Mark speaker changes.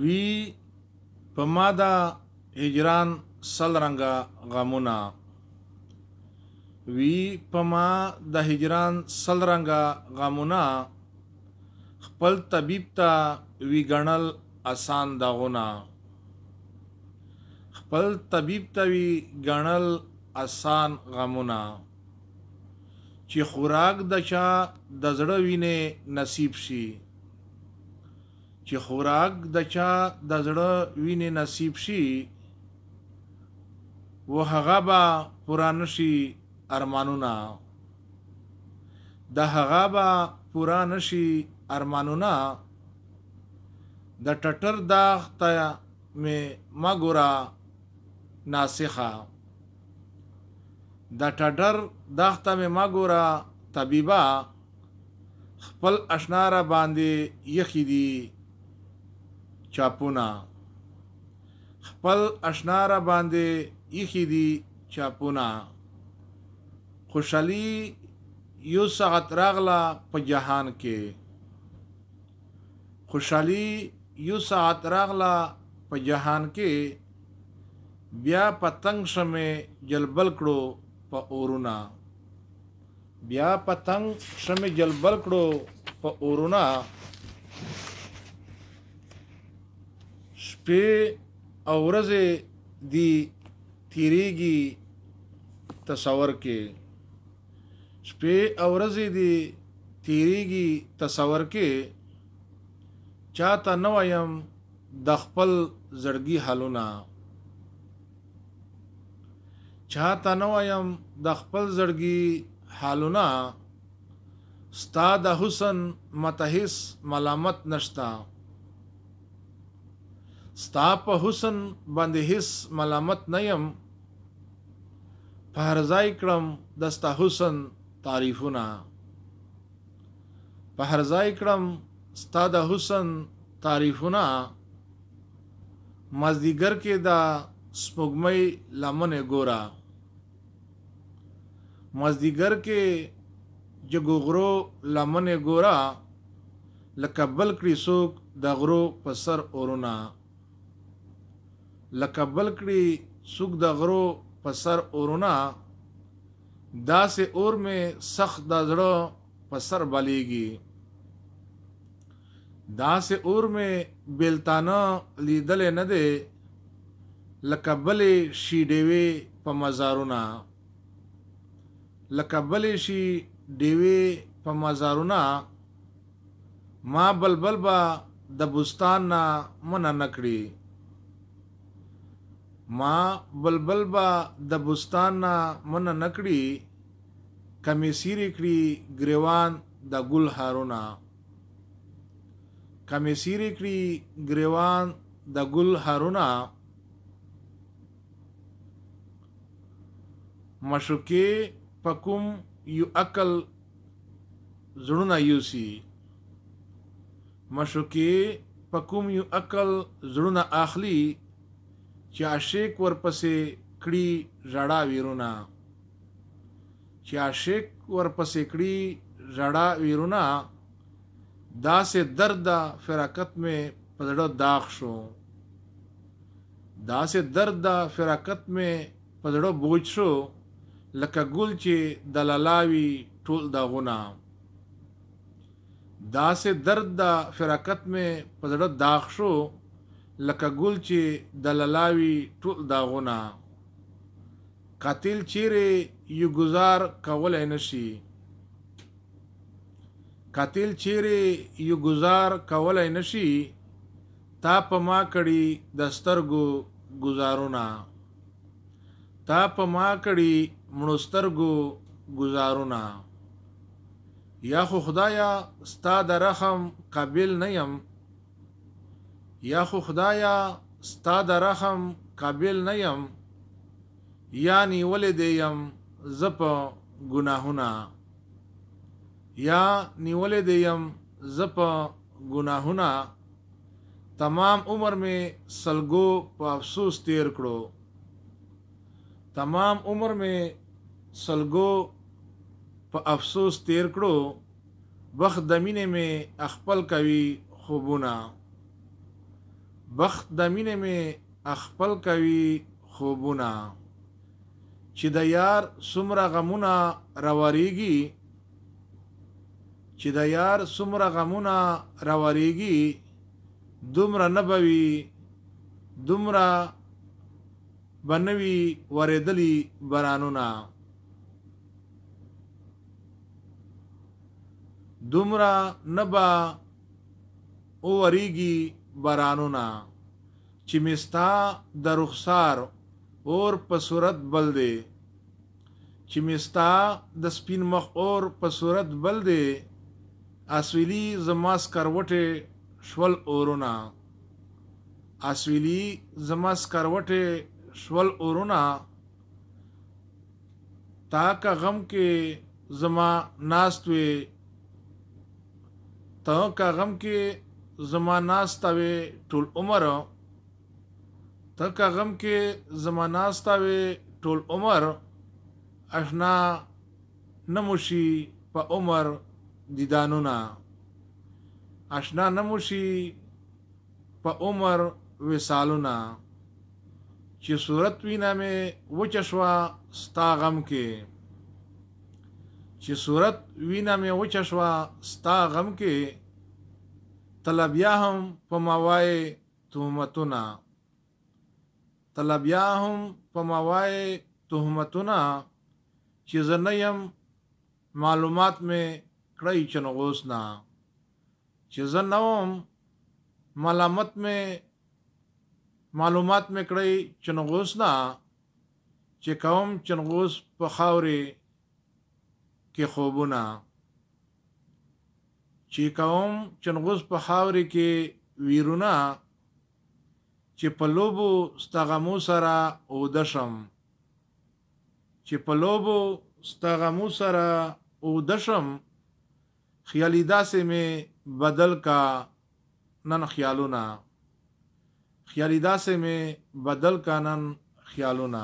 Speaker 1: وی په ما دا هجران سل رنګه غمونه وی په ما د هجران سل رنګه غمونه خپل طبيب ته وی ګڼل آسان دغونه خپل طبيب ته وی ګڼل آسان غمونه چې خوراک د چا د زړه وینې نصیب شي چې خوراک د چا د زړه وینې نصیب شي و هغه به پوره نشي ارمانونه د هغه به پوره نشي ارمانونه د ټټر داغ ته مې ما ګوره ناسخه د ټټر داغ ته مې ما ګوره طبیبه خپل اشنا را باندې یخی دي چاپونه خپل اشنا را باندې یخی دي چاپونه خوشحالي یو ساعت راغله په جهان کې خوشحالي یو ساعت راغله په جهان کې بیا پتنګ شمه جلبل کړو په اورونه بیا پتنګ شمه جلبل کړو په اورونه شپې او ورځې دی تیریږي تصور کې شپې او ورځې دی تیریږي تصور کې چاته نو وایم د خپل زړګي حالونه چاته نو وایم د خپل زړګي حالونه ستا د حسن متحس ملامت نشتا ستا په حسن باندې هیڅ ملامت نیم په هر ځای کړم دستا حسن تعریفونه په هر ځای کړم ستا د حسن تعریفونه مازدیګر کې دا سپوږمۍ لمنه ګورا مازدیګر کې جګو غرو لمنه ګورا لکه بل کړي څوک د غرو په سر اورونه لکه بل کړي څوک د غرو په سر اورونه داسې اور میں سخت د زړه په سر بلیږي داسې اور میں بیلتانه لیدل نه دی لکه بلې شي ډیوې په مزارونه لکه بلې شي ډیوې په مزارونه ما بلبل با د بستان نه منع نکړي ما بلبل با د بستان نه منع نکړي کمی سیری کړي گریوان د ګل هارونه کمی سیری کړي گریوان د ګل هارونه مشوکې پکوم یو عقل زړونه یوسی مشوکې پکوم یو عقل زړونه اخلي چې عاشق ورپسې کړي ژړا ویرونه چې عاشق ورپسې کړي ژړا ویرونه داسې درد فراقت میں پزړه داغ شو داسې درد فراقت میں پزړه بوج شو لکه ګل چې دلالاوي ټول داغونه داسې درد فراقت میں پزړه داغ شو لکه ګل چې دلالاوي ټول داغونه قاتل چیرې یو گزار کولای نشي قاتل چیرې یو گزار کولای نشي تا په ما کړي د سترګو گزارونه تا په ما کړي مړو سترګو گزارونه یا خو خدایا ستا د رحم قابل نه یم یا خو خدایا ستا د رحم قابل نه یم یا نیولې دی یم زه په ګناهونه یا نیولې دی یم زه په ګناهونه تمام عمر میں سلګو په افسوس تیر کړو تمام عمر میں سلګو په افسوس تیر کړو وخت د مینې میں خپل کوي خوبونه بخت د مینې مې خپل کوي خوبونه چې د یار څومره غمونه راوریږي چې د یار څومره غمونه راوریږي دومره نه به وي دومره به نه وي ورېدلي بارانونه دومره نه به وورېږي بارانونه چې مې ستا د رخسار اور په صورت بل دی چې مې ستا د سپین مخ اور په صورت بل دی اسویلي زما سکروټې شول اورونه اسویلي زما سکروټې شول اورونه تا که غم کې زما ناست وې تا که غم کې زما ناسته وې ټول عمر تا که غم کې زما ناسته وې ټول عمر اشنا نموشي په عمر دیدانونه اشنا نموشي په عمر وصالونه چې صورت وینا مې وچه شوه ستا غم کې چې صورت وینا مې وچه شوه ستا غم کې تله بیا هم په ما وایې تهمتونه تله بیا هم په ما وایې تهمتونه چې زه نه یم معلومات مې کړی چنغوس نه چې زه نه وم معلومات مې کړی چنغوس نه چې کوم چنغوس په خاورې کې خوبونه چې کوم چنغوس په خاورې کې ویرونه چې په لوبو ستا غمو سره اوده شم چې په لوبو ستا غمو سره اوده شم خیالي داسې مې بدل کا نن خیالونه خیالي داسې مې بدل کا نن خیالونه